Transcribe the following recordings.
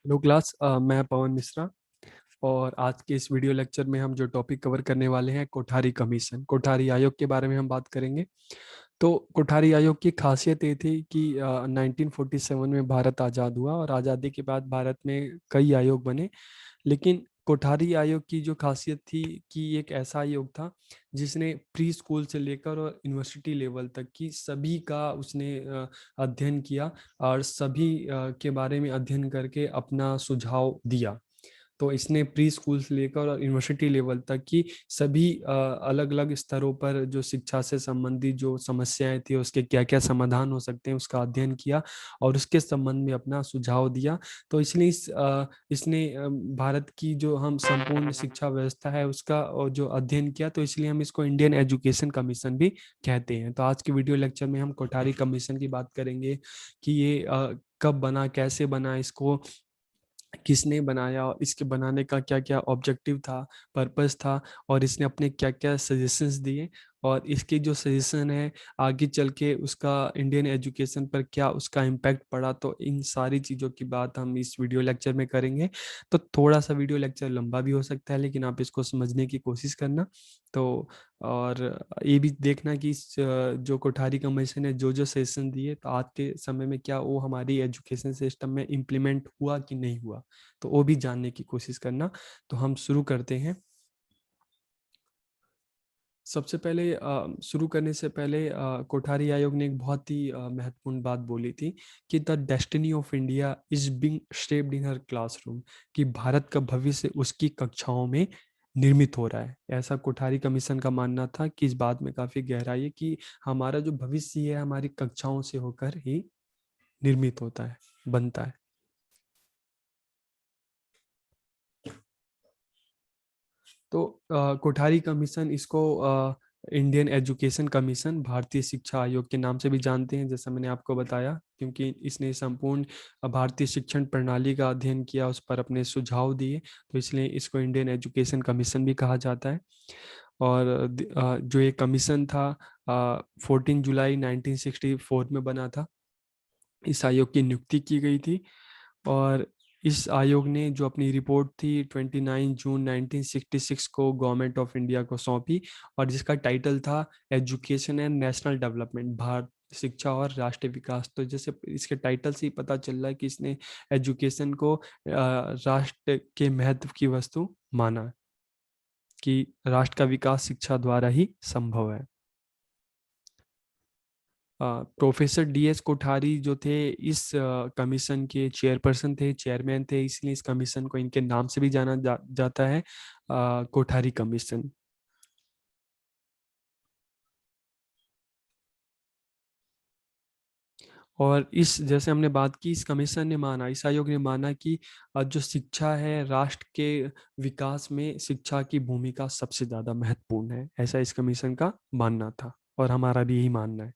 Hello class, मैं पवन मिश्रा। और आज के इस वीडियो लेक्चर में हम जो टॉपिक कवर करने वाले हैं कोठारी कमीशन, कोठारी आयोग के बारे में हम बात करेंगे। तो कोठारी आयोग की खासियत ये थी कि 1947 में भारत आज़ाद हुआ और आज़ादी के बाद भारत में कई आयोग बने। लेकिन कोठारी आयोग की जो खासियत थी कि एक ऐसा आयोग था जिसने प्री स्कूल से लेकर और यूनिवर्सिटी लेवल तक की सभी का उसने अध्ययन किया और सभी के बारे में अध्ययन करके अपना सुझाव दिया। तो इसने प्री स्कूल से लेकर और यूनिवर्सिटी लेवल तक की सभी अलग अलग स्तरों पर जो शिक्षा से संबंधित जो समस्याएं थी उसके क्या क्या समाधान हो सकते हैं उसका अध्ययन किया और उसके संबंध में अपना सुझाव दिया। तो इसलिए इसने भारत की जो हम संपूर्ण शिक्षा व्यवस्था है उसका जो अध्ययन किया, तो इसलिए हम इसको इंडियन एजुकेशन कमीशन भी कहते हैं। तो आज के वीडियो लेक्चर में हम कोठारी कमीशन की बात करेंगे कि ये कब बना, कैसे बना, इसको किसने बनाया और इसके बनाने का क्या क्या ऑब्जेक्टिव था, पर्पस था, और इसने अपने क्या क्या सजेशंस दिए और इसके जो सजेशन है आगे चल के उसका इंडियन एजुकेशन पर क्या उसका इम्पैक्ट पड़ा। तो इन सारी चीज़ों की बात हम इस वीडियो लेक्चर में करेंगे। तो थोड़ा सा वीडियो लेक्चर लंबा भी हो सकता है, लेकिन आप इसको समझने की कोशिश करना। तो और ये भी देखना कि इस जो कोठारी कमीशन ने जो जो सेशन दिए तो आज के समय में क्या वो हमारी एजुकेशन सिस्टम में इम्प्लीमेंट हुआ कि नहीं हुआ, तो वो भी जानने की कोशिश करना। तो हम शुरू करते हैं। सबसे पहले शुरू करने से पहले कोठारी आयोग ने एक बहुत ही महत्वपूर्ण बात बोली थी कि the destiny of India is being shaped in her classroom, कि भारत का भविष्य उसकी कक्षाओं में निर्मित हो रहा है। ऐसा कोठारी कमीशन का मानना था कि इस बात में काफी गहराई है कि हमारा जो भविष्य है हमारी कक्षाओं से होकर ही निर्मित होता है, बनता है। तो कोठारी कमीशन इसको इंडियन एजुकेशन कमीशन, भारतीय शिक्षा आयोग के नाम से भी जानते हैं, जैसा मैंने आपको बताया, क्योंकि इसने संपूर्ण भारतीय शिक्षण प्रणाली का अध्ययन किया, उस पर अपने सुझाव दिए, तो इसलिए इसको इंडियन एजुकेशन कमीशन भी कहा जाता है। और जो ये कमीशन था 14 जुलाई 1964 में बना था। इस आयोग की नियुक्ति की गई थी और इस आयोग ने जो अपनी रिपोर्ट थी 29 जून 1966 को गवर्नमेंट ऑफ इंडिया को सौंपी, और जिसका टाइटल था education and national development, Bharat शिक्षा और राष्ट्रीय विकास। तो जैसे इसके टाइटल से ही पता चल रहा है कि इसने एजुकेशन को राष्ट्र के महत्व की वस्तु माना, कि राष्ट्र का विकास शिक्षा द्वारा ही संभव है। प्रोफेसर डीएस कोठारी जो थे इस कमीशन के चेयरपर्सन थे, चेयरमैन थे, इसलिए इस कमीशन को इनके नाम से भी जाना जाता है, कोठारी कमीशन। और इस जैसे हमने बात की, इस कमीशन ने माना, इस आयोग ने माना कि जो शिक्षा है राष्ट्र के विकास में शिक्षा की भूमिका सबसे ज्यादा महत्वपूर्ण है, ऐसा इस कमीशन का मानना था और हमारा भी यही मानना है।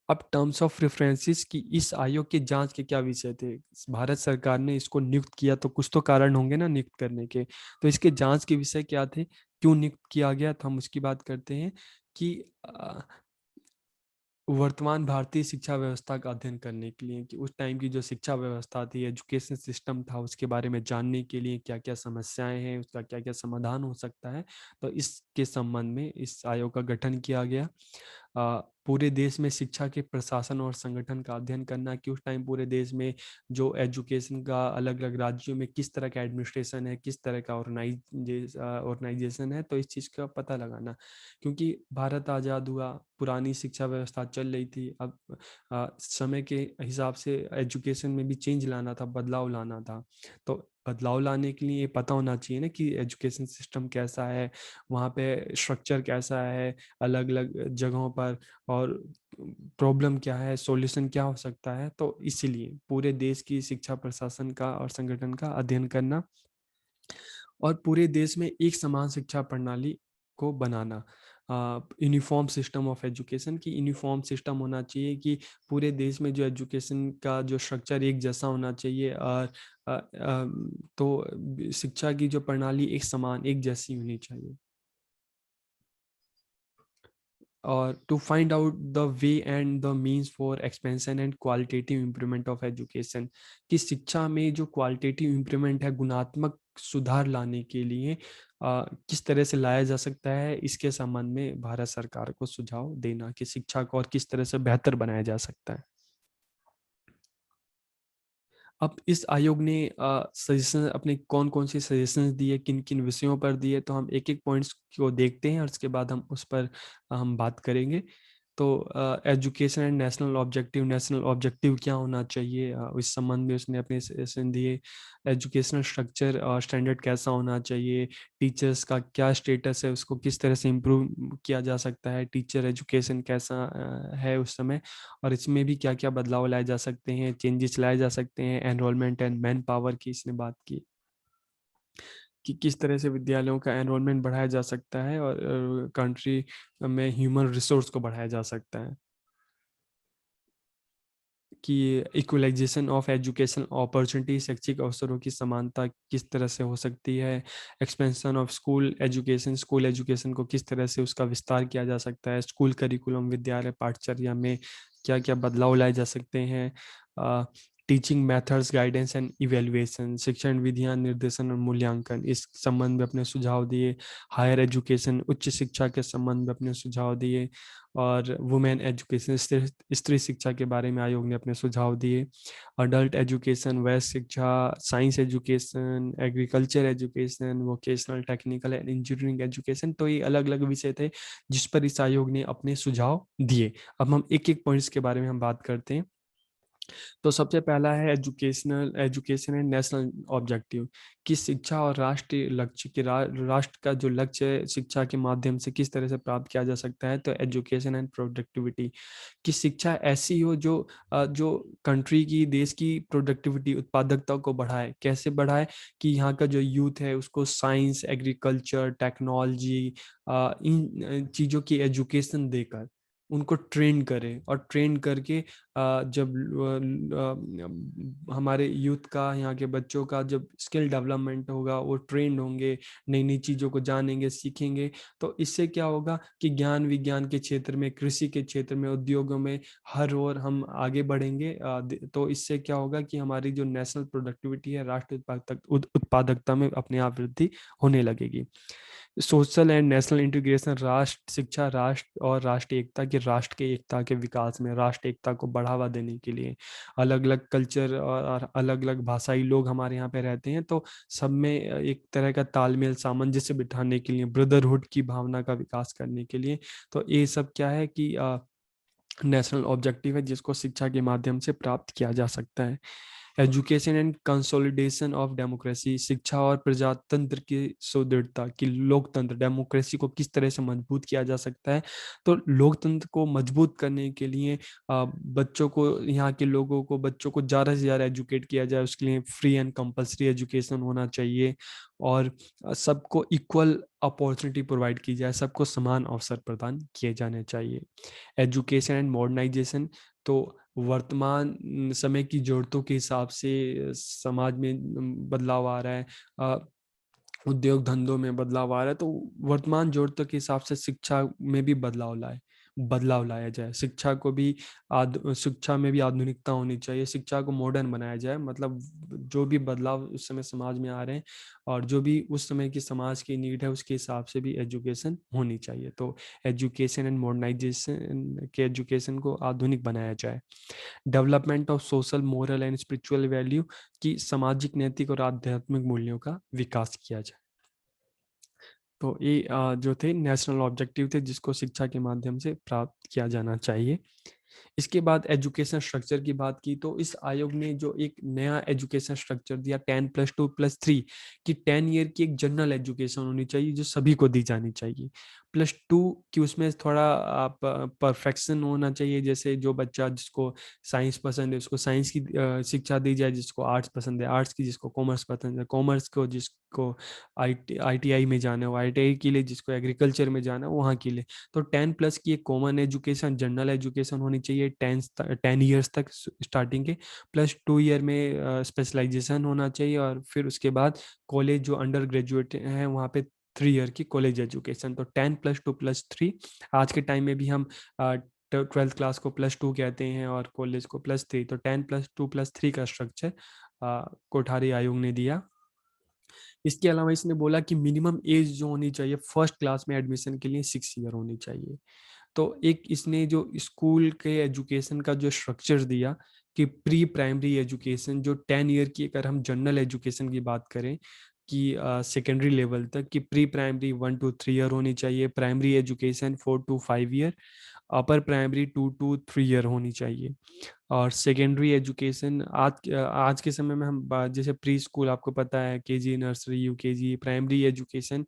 अब टर्म्स ऑफ रेफरेंसेस की इस आयोग की जांच के क्या विषय थे। भारत सरकार ने इसको नियुक्त किया तो कुछ तो कारण होंगे ना नियुक्त करने के, तो इसके जांच के विषय क्या थे, क्यों नियुक्त किया गया, तो हम उसकी बात करते हैं कि वर्तमान भारतीय शिक्षा व्यवस्था का अध्ययन करने के लिए, कि उस टाइम की जो शिक्षा व्यवस्था थी, एजुकेशन सिस्टम था, उसके बारे में जानने के लिए क्या क्या समस्याएं हैं, उसका क्या क्या समाधान हो सकता है। तो इसके संबंध में इस आयोग का गठन किया गया। पूरे देश में शिक्षा के प्रशासन और संगठन का अध्ययन करना, कि उस टाइम पूरे देश में जो एजुकेशन का अलग अलग राज्यों में किस तरह का एडमिनिस्ट्रेशन है, किस तरह का ऑर्गेनाइजेशन है, तो इस चीज़ का पता लगाना। क्योंकि भारत आज़ाद हुआ, पुरानी शिक्षा व्यवस्था चल रही थी, अब समय के हिसाब से एजुकेशन में भी चेंज लाना था, बदलाव लाना था। तो बदलाव लाने के लिए ये पता होना चाहिए ना कि एजुकेशन सिस्टम कैसा है, वहाँ पे स्ट्रक्चर कैसा है अलग अलग जगहों पर, और प्रॉब्लम क्या है, सॉल्यूशन क्या हो सकता है। तो इसीलिए पूरे देश की शिक्षा प्रशासन का और संगठन का अध्ययन करना और पूरे देश में एक समान शिक्षा प्रणाली को बनाना, यूनिफॉर्म सिस्टम ऑफ एजुकेशन, की यूनिफॉर्म सिस्टम होना चाहिए, कि पूरे देश में जो एजुकेशन का जो स्ट्रक्चर एक जैसा होना चाहिए, और तो शिक्षा की जो प्रणाली एक समान एक जैसी होनी चाहिए। और to find out the way and the means for expansion and qualitative improvement of education, कि शिक्षा में जो क्वालिटेटिव इम्प्रूवमेंट है, गुणात्मक सुधार लाने के लिए किस तरह से लाया जा सकता है, इसके संबंध में भारत सरकार को सुझाव देना कि शिक्षा को और किस तरह से बेहतर बनाया जा सकता है। अब इस आयोग ने सजेशन अपने कौन कौन से सजेशंस दिए, किन किन विषयों पर दिए, तो हम एक एक पॉइंट्स को देखते हैं और उसके बाद हम उस पर हम बात करेंगे। तो एजुकेशन एंड नेशनल ऑब्जेक्टिव क्या होना चाहिए, इस संबंध में उसने अपने सजेशन दिए। एजुकेशनल स्ट्रक्चर स्टैंडर्ड कैसा होना चाहिए, टीचर्स का क्या स्टेटस है, उसको किस तरह से इम्प्रूव किया जा सकता है, टीचर एजुकेशन कैसा है उस समय, और इसमें भी क्या क्या बदलाव लाए जा सकते हैं, चेंजेस लाए जा सकते हैं। एनरोलमेंट एंड मैन पावर की इसने बात की कि किस तरह से विद्यालयों का एनरोलमेंट बढ़ाया जा सकता है और कंट्री में ह्यूमन रिसोर्स को बढ़ाया जा सकता है। कि इक्वलाइजेशन ऑफ एजुकेशन अपॉर्चुनिटी, शैक्षिक अवसरों की समानता किस तरह से हो सकती है। एक्सपेंशन ऑफ स्कूल एजुकेशन को किस तरह से उसका विस्तार किया जा सकता है। स्कूल करिकुलम, विद्यालय पाठचर्या में क्या क्या बदलाव लाए जा सकते हैं। Teaching methods, guidance and evaluation, शिक्षण विधियां, निर्देशन और मूल्यांकन, इस संबंध में अपने सुझाव दिए। हायर एजुकेशन, उच्च शिक्षा के संबंध में अपने सुझाव दिए। और वुमेन एजुकेशन, स्त्री शिक्षा के बारे में आयोग ने अपने सुझाव दिए। अडल्ट एजुकेशन, वयस्क शिक्षा, science education, agriculture education, vocational, technical and engineering education, तो ये अलग अलग विषय थे जिस पर इस आयोग ने अपने सुझाव दिए। अब हम एक एक पॉइंट्स के बारे में हम बात करते हैं। तो सबसे पहला है एजुकेशन एंड नेशनल ऑब्जेक्टिव, कि शिक्षा और राष्ट्रीय लक्ष्य के राष्ट्र का जो लक्ष्य है शिक्षा के माध्यम से किस तरह से प्राप्त किया जा सकता है। तो एजुकेशन एंड प्रोडक्टिविटी, कि शिक्षा ऐसी हो जो कंट्री की, देश की प्रोडक्टिविटी, उत्पादकता को बढ़ाए। कैसे बढ़ाए, कि यहाँ का जो यूथ है उसको साइंस, एग्रीकल्चर, टेक्नोलॉजी, इन चीज़ों की एजुकेशन देकर उनको ट्रेन करे, और ट्रेन करके जब हमारे यूथ का, यहाँ के बच्चों का जब स्किल डेवलपमेंट होगा, वो ट्रेंड होंगे, नई नई चीज़ों को जानेंगे, सीखेंगे, तो इससे क्या होगा कि ज्ञान विज्ञान के क्षेत्र में, कृषि के क्षेत्र में, उद्योगों में हर ओर हम आगे बढ़ेंगे। तो इससे क्या होगा कि हमारी जो नेशनल प्रोडक्टिविटी है, राष्ट्रीय उत्पादकता में अपने आप वृद्धि होने लगेगी। सोशल एंड नेशनल इंटीग्रेशन, राष्ट्र शिक्षा, राष्ट्र और राष्ट्रीय एकता, की राष्ट्र के एकता के विकास में, राष्ट्र एकता को बढ़ावा देने के लिए, अलग अलग कल्चर और अलग अलग भाषाई लोग हमारे यहाँ पे रहते हैं, तो सब में एक तरह का तालमेल, सामंजस्य बिठाने के लिए, ब्रदरहुड की भावना का विकास करने के लिए, तो ये सब क्या है कि नेशनल ऑब्जेक्टिव है जिसको शिक्षा के माध्यम से प्राप्त किया जा सकता है। Education and consolidation of democracy, शिक्षा और प्रजातंत्र की सुदृढ़ता, की लोकतंत्र, डेमोक्रेसी को किस तरह से मजबूत किया जा सकता है। तो लोकतंत्र को मजबूत करने के लिए बच्चों को, यहाँ के लोगों को, बच्चों को ज़्यादा से ज़्यादा एजुकेट किया जाए, उसके लिए फ्री एंड कंपलसरी एजुकेशन होना चाहिए, और सबको इक्वल अपॉर्चुनिटी प्रोवाइड की जाए, सबको समान अवसर प्रदान किए जाने चाहिए। एजुकेशन एंड मॉडर्नाइजेशन, तो वर्तमान समय की ज़रूरतों के हिसाब से समाज में बदलाव आ रहा है, उद्योग धंधों में बदलाव आ रहा है, तो वर्तमान ज़रूरतों के हिसाब से शिक्षा में भी बदलाव लाया जाए। शिक्षा में भी आधुनिकता होनी चाहिए, शिक्षा को मॉडर्न बनाया जाए, मतलब जो भी बदलाव उस समय समाज में आ रहे हैं और जो भी उस समय की समाज की नीड है उसके हिसाब से भी एजुकेशन होनी चाहिए। तो एजुकेशन एंड मॉडर्नाइजेशन के एजुकेशन को आधुनिक बनाया जाए। Development of social, moral and spiritual value, की सामाजिक, नैतिक और आध्यात्मिक मूल्यों का विकास किया जाए। तो ये जो थे नेशनल ऑब्जेक्टिव थे जिसको शिक्षा के माध्यम से प्राप्त किया जाना चाहिए। इसके बाद एजुकेशन स्ट्रक्चर की बात की, तो इस आयोग ने जो एक नया एजुकेशन स्ट्रक्चर दिया 10+2+3, कि 10 ईयर की एक जनरल एजुकेशन होनी चाहिए जो सभी को दी जानी चाहिए। +2 की उसमें थोड़ा परफेक्शन होना चाहिए, जैसे जो बच्चा जिसको साइंस पसंद है उसको साइंस की शिक्षा दी जाए, जिसको आर्ट्स पसंद है आर्ट्स की, जिसको कॉमर्स पसंद है कॉमर्स को, जिसको ITI में जाना है वो ITI के लिए, जिसको एग्रीकल्चर में जाना है वहाँ के लिए। तो 10+ की एक कॉमन एजुकेशन, जनरल एजुकेशन होनी चाहिए 10 ईयर्स तक स्टार्टिंग के, +2 ईयर में स्पेशलाइजेशन होना चाहिए, और फिर उसके बाद कॉलेज जो अंडर ग्रेजुएट हैं वहाँ पे 3 ईयर की कॉलेज एजुकेशन। तो 10+2+3, आज के टाइम में भी हम 12th क्लास को +2 कहते हैं और कॉलेज को +3। तो 10+2+3 का स्ट्रक्चर कोठारी आयोग ने दिया। इसके अलावा इसने बोला कि मिनिमम एज जो होनी चाहिए फर्स्ट क्लास में एडमिशन के लिए 6 ईयर होनी चाहिए। तो एक इसने जो स्कूल के एजुकेशन का जो स्ट्रक्चर दिया कि प्री प्राइमरी एजुकेशन जो 10 ईयर की, अगर हम जनरल एजुकेशन की बात करें कि सेकेंडरी लेवल तक, कि प्री प्राइमरी 1 to 3 ईयर होनी चाहिए, primary education 4 to 5 year, upper primary 2 to 3 year होनी चाहिए। और सेकेंडरी एजुकेशन आज के समय में हम जैसे प्री स्कूल आपको पता है, KG, nursery, UKG. Primary education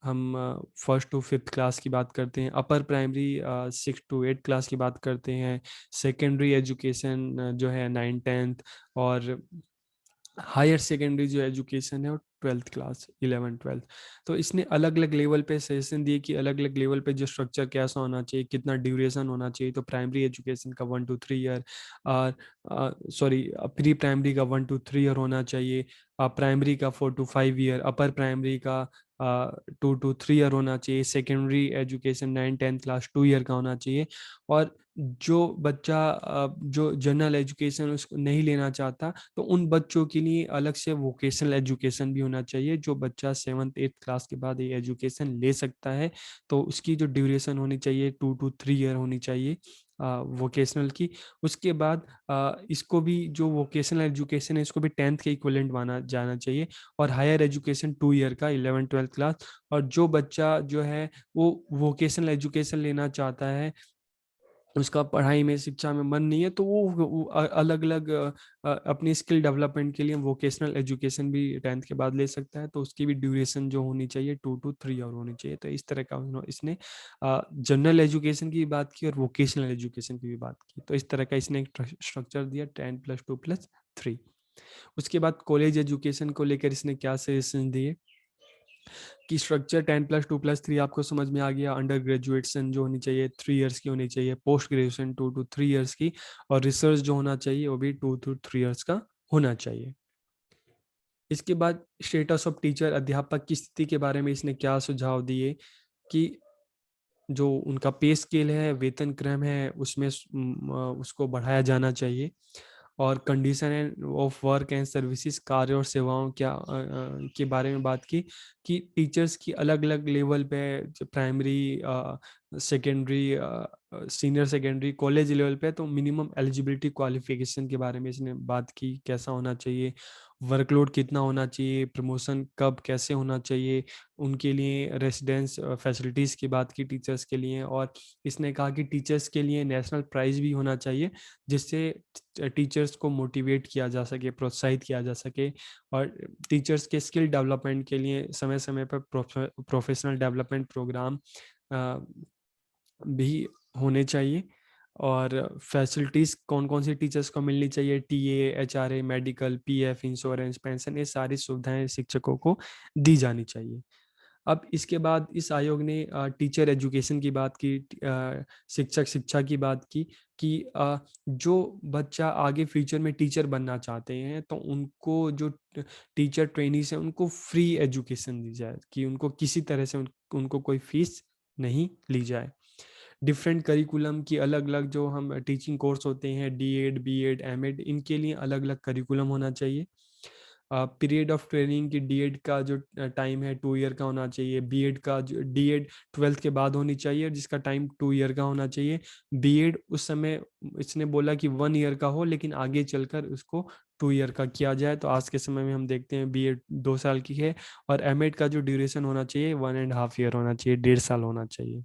हम 1st to 5th क्लास की बात करते हैं। अपर प्राइमरी 6 to 8 क्लास की बात करते हैं। सेकेंडरी एजुकेशन जो है 9th 10th। और हायर सेकेंडरी जो एजुकेशन है वो 12th क्लास, 11th 12th। तो इसने अलग अलग लेवल पे सजेशन दिए कि अलग अलग लेवल पे जो स्ट्रक्चर कैसा होना चाहिए, कितना ड्यूरेशन होना चाहिए। तो प्राइमरी एजुकेशन का 1 to 3 ईयर, और सॉरी प्री प्राइमरी का 1 to 3 ईयर होना चाहिए, प्राइमरी का 4 to 5 ईयर, अपर प्राइमरी का 2 to 3 ईयर होना चाहिए, secondary education 9th 10th class 2 year का होना चाहिए। और जो बच्चा जो जनरल एजुकेशन उसको नहीं लेना चाहता, तो उन बच्चों के लिए अलग से वोकेशनल एजुकेशन भी होना चाहिए। जो बच्चा 7th 8th क्लास के बाद ये एजुकेशन ले सकता है, तो उसकी जो ड्यूरेशन होनी चाहिए 2 to 3 ईयर होनी चाहिए वोकेशनल की। उसके बाद इसको भी जो वोकेशनल एजुकेशन है इसको भी 10th के इक्विवेलेंट माना जाना चाहिए। और हायर एजुकेशन 2 ईयर का 11th 12th क्लास। और जो बच्चा जो है वो वोकेशनल एजुकेशन लेना चाहता है, उसका पढ़ाई में, शिक्षा में मन नहीं है, तो वो अलग अलग अपनी स्किल डेवलपमेंट के लिए वोकेशनल एजुकेशन भी 10th के बाद ले सकता है। तो उसकी भी ड्यूरेशन जो होनी चाहिए 2 to 3 ईयर होनी चाहिए। तो इस तरह का इसने जनरल एजुकेशन की बात की और वोकेशनल एजुकेशन की भी बात की। तो इस तरह का इसने एक स्ट्रक्चर दिया 10+2+3। उसके बाद कॉलेज एजुकेशन को लेकर इसने क्या सजेशन दिए कि स्ट्रक्चर 10+2+3 आपको समझ में आ गया। अंडर ग्रेजुएशन जो होनी चाहिए 3 ईयर्स की होनी चाहिए, पोस्ट ग्रेजुएशन 2 to 3 ईयर्स की, और रिसर्च जो होना चाहिए वो भी 2 to 3 ईयर्स का होना चाहिए। इसके बाद स्टेटस ऑफ टीचर, अध्यापक की स्थिति के बारे में इसने क्या सुझाव दिए कि जो उनका पे स्केल है, वेतन क्रम है, उसमें उसको बढ़ाया जाना चाहिए। और condition of work and services, कार्य और सेवाओं के बारे में बात की कि टीचर्स की अलग अलग लेवल पे, primary, secondary, senior secondary, college level पे, तो मिनिमम एलिजिबिलिटी क्वालिफिकेशन के बारे में इसने बात की, कैसा होना चाहिए, वर्कलोड कितना होना चाहिए, प्रमोशन कब कैसे होना चाहिए, उनके लिए रेसिडेंस फैसिलिटीज़ की बात की टीचर्स के लिए। और इसने कहा कि टीचर्स के लिए नेशनल प्राइज़ भी होना चाहिए, जिससे टीचर्स को मोटिवेट किया जा सके, प्रोत्साहित किया जा सके। और टीचर्स के स्किल डेवलपमेंट के लिए समय समय पर प्रोफेशनल डेवलपमेंट प्रोग्राम भी होने चाहिए। और फैसिलिटीज़ कौन कौन सी टीचर्स को मिलनी चाहिए, TA, HRA, medical, PF, insurance, pension, ये सारी सुविधाएं शिक्षकों को दी जानी चाहिए। अब इसके बाद इस आयोग ने टीचर एजुकेशन की बात की, शिक्षक शिक्षा की बात की कि जो बच्चा आगे फ्यूचर में टीचर बनना चाहते हैं, तो उनको जो टीचर ट्रेनीज हैं उनको फ्री एजुकेशन दी जाए, कि उनको किसी तरह से उनको कोई फीस नहीं ली जाए। डिफरेंट करिकुलम की अलग अलग जो हम टीचिंग कोर्स होते हैं, डीएड, बीएड, एमएड, इनके लिए अलग अलग करिकुलम होना चाहिए। पीरियड ऑफ ट्रेनिंग की, डीएड का जो टाइम है 2 ईयर का होना चाहिए। बीएड का जो डीएड 12th के बाद होनी चाहिए, जिसका टाइम 2 ईयर का होना चाहिए। बीएड उस समय इसने बोला कि 1 ईयर का हो, लेकिन आगे चलकर उसको 2 ईयर का किया जाए। तो आज के समय में हम देखते हैं बीएड 2 साल की है। और एमएड का जो ड्यूरेशन होना चाहिए 1.5 ईयर होना चाहिए, 1.5 साल होना चाहिए।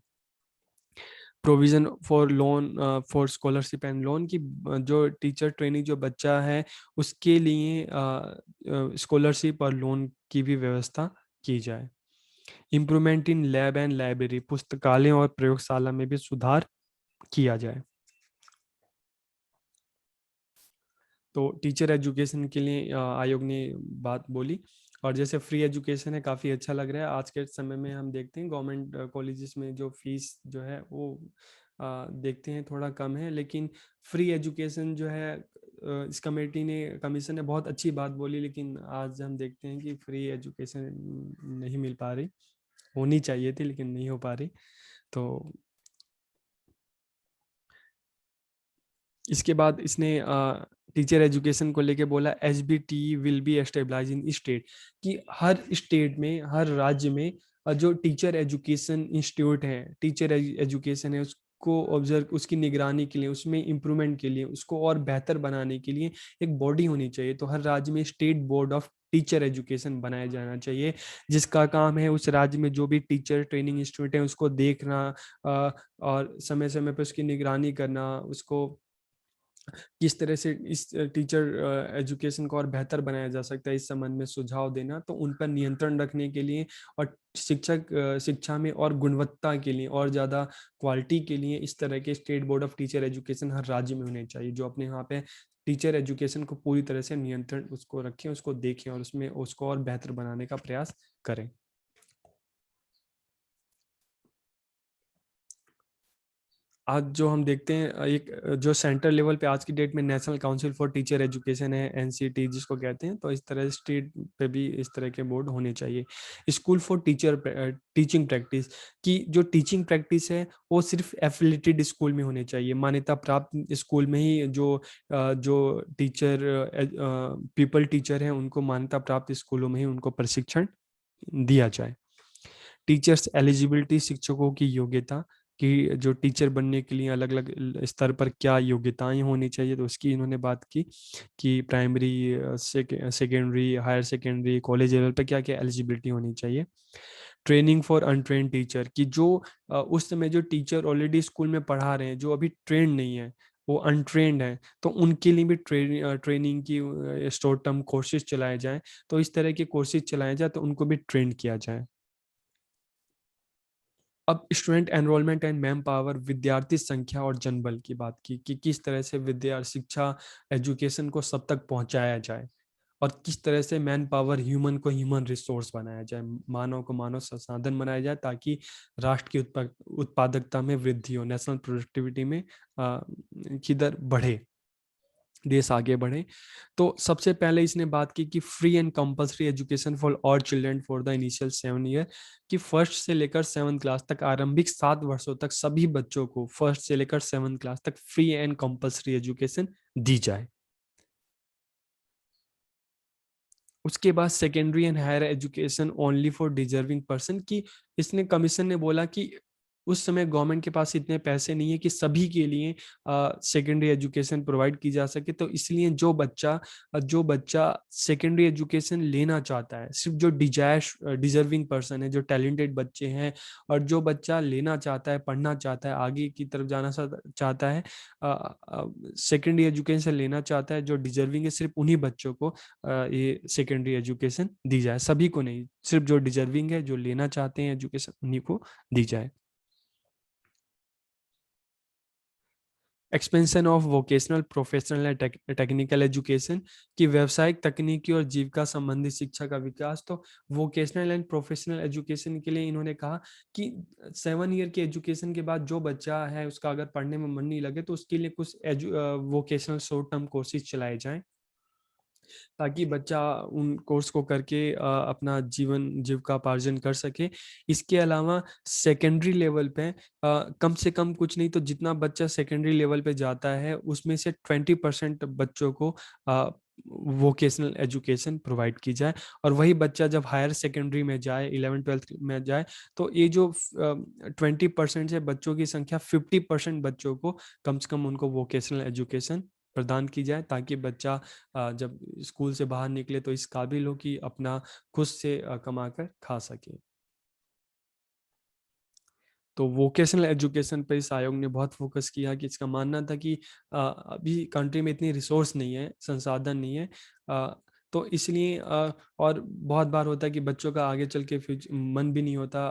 Provision for loan, for scholarship and loan, की जो टीचर ट्रेनिंग जो बच्चा है उसके लिए स्कॉलरशिप और लोन की भी व्यवस्था की जाए। Improvement in lab and library, पुस्तकालय और प्रयोगशाला में भी सुधार किया जाए। तो टीचर एजुकेशन के लिए आयोग ने बात बोली। और जैसे फ्री एजुकेशन है, काफ़ी अच्छा लग रहा है। आज के समय में हम देखते हैं गवर्नमेंट कॉलेजेस में जो फीस जो है वो देखते हैं थोड़ा कम है, लेकिन फ्री एजुकेशन जो है इस कमीशन ने बहुत अच्छी बात बोली, लेकिन आज हम देखते हैं कि फ्री एजुकेशन नहीं मिल पा रही, होनी चाहिए थी लेकिन नहीं हो पा रही। तो इसके बाद इसने टीचर एजुकेशन को लेके बोला SBT will be established in state, कि हर स्टेट में, हर राज्य में जो टीचर एजुकेशन इंस्टीट्यूट है, टीचर एजुकेशन है, उसको ऑब्जर्व, उसकी निगरानी के लिए, उसमें इम्प्रूवमेंट के लिए, उसको और बेहतर बनाने के लिए एक बॉडी होनी चाहिए। तो हर राज्य में state board of teacher education बनाया जाना चाहिए, जिसका काम है उस राज्य में जो भी टीचर ट्रेनिंग इंस्टीट्यूट है उसको देखना और समय समय पर उसकी निगरानी करना, उसको किस तरह से इस टीचर एजुकेशन को और बेहतर बनाया जा सकता है इस संबंध में सुझाव देना। तो उन पर नियंत्रण रखने के लिए और शिक्षा में और गुणवत्ता के लिए और ज़्यादा क्वालिटी के लिए इस तरह के state board of teacher education हर राज्य में होने चाहिए, जो अपने यहाँ पे टीचर एजुकेशन को पूरी तरह से नियंत्रण उसको रखें, उसको देखें और उसमें उसको और बेहतर बनाने का प्रयास करें। आज जो हम देखते हैं एक जो सेंट्रल लेवल पे आज की डेट में national council for teacher education है, एनसीटी जिसको कहते हैं, तो इस तरह स्टेट पे भी इस तरह के बोर्ड होने चाहिए। School for teacher teaching practice, की जो टीचिंग प्रैक्टिस है वो सिर्फ एफिलिएटेड स्कूल में होने चाहिए, मान्यता प्राप्त स्कूल में ही जो टीचर पीपल टीचर हैं उनको मान्यता प्राप्त स्कूलों में ही उनको प्रशिक्षण दिया जाए। टीचर्स एलिजिबिलिटी, शिक्षकों की योग्यता, कि जो टीचर बनने के लिए अलग अलग स्तर पर क्या योग्यताएं होनी चाहिए, तो उसकी इन्होंने बात की कि primary, secondary, higher secondary, college level पर क्या क्या एलिजिबिलिटी होनी चाहिए। ट्रेनिंग फॉर अनट्रेन टीचर, कि जो उस समय जो टीचर ऑलरेडी स्कूल में पढ़ा रहे हैं, जो अभी ट्रेंड नहीं है, वो अनट्रेंड है, तो उनके लिए भी ट्रेनिंग की शॉर्ट टर्म कोर्सेज चलाए जाएं। तो इस तरह के कोर्सेज चलाए जाए तो उनको भी ट्रेंड किया जाए। अब student enrolment and man power, विद्यार्थी संख्या और जनबल की बात की कि किस तरह से विद्या शिक्षा एजुकेशन को सब तक पहुंचाया जाए और किस तरह से मैन पावर, ह्यूमन को ह्यूमन रिसोर्स बनाया जाए, मानव को मानव संसाधन बनाया जाए, ताकि राष्ट्र की उत्पादकता में वृद्धि हो, नेशनल प्रोडक्टिविटी में की दर बढ़े, देश आगे बढ़े। तो सबसे पहले इसने बात की कि free and compulsory education for all children for the initial 7 year, कि फर्स्ट से लेकर 7th क्लास तक, आरंभिक 7 वर्षों तक सभी बच्चों को फर्स्ट से लेकर 7th क्लास तक फ्री एंड कंपल्सरी एजुकेशन दी जाए। उसके बाद secondary and higher education only for deserving person, की इसने कमीशन ने बोला कि उस समय गवर्नमेंट के पास इतने पैसे नहीं है कि सभी के लिए सेकेंडरी एजुकेशन प्रोवाइड की जा सके, तो इसलिए जो बच्चा सेकेंडरी एजुकेशन लेना चाहता है, सिर्फ जो डिजर्विंग पर्सन है, जो टैलेंटेड बच्चे हैं, और जो बच्चा लेना चाहता है, पढ़ना चाहता है, आगे की तरफ जाना चाहता है, सेकेंडरी एजुकेशन लेना चाहता है, जो डिजर्विंग है, सिर्फ उन्हीं बच्चों को ये सेकेंडरी एजुकेशन दी जाए, सभी को नहीं, सिर्फ जो डिजर्विंग है, जो लेना चाहते हैं एजुकेशन, उन्हीं को दी जाए। Expansion of vocational, professional and technical education, की व्यवसायिक, तकनीकी और जीविका संबंधी शिक्षा का विकास। तो वोकेशनल एंड प्रोफेशनल एजुकेशन के लिए इन्होंने कहा कि 7 ईयर के एजुकेशन के बाद जो बच्चा है उसका अगर पढ़ने में मन नहीं लगे तो उसके लिए कुछ वोकेशनल शॉर्ट टर्म कोर्सेज चलाए जाएं, ताकि बच्चा उन कोर्स को करके अपना जीविकापार्जन कर सके। इसके अलावा सेकेंडरी लेवल पे कम से कम कुछ नहीं तो जितना बच्चा सेकेंडरी लेवल पे जाता है उसमें से 20% बच्चों को वोकेशनल एजुकेशन प्रोवाइड की जाए, और वही बच्चा जब हायर सेकेंडरी में जाए, 11th-12th में जाए, तो ये जो 20% से बच्चों की संख्या, 50% बच्चों को कम से कम उनको वोकेशनल एजुकेशन प्रदान की जाए, ताकि बच्चा जब स्कूल से बाहर निकले तो इस काबिल हो कि अपना खुद से कमा कर खा सके। तो वोकेशनल एजुकेशन पे इस आयोग ने बहुत फोकस किया, कि इसका मानना था कि अभी कंट्री में इतनी रिसोर्स नहीं है, संसाधन नहीं है, तो इसलिए और बहुत बार होता है कि बच्चों का आगे चल के मन भी नहीं होता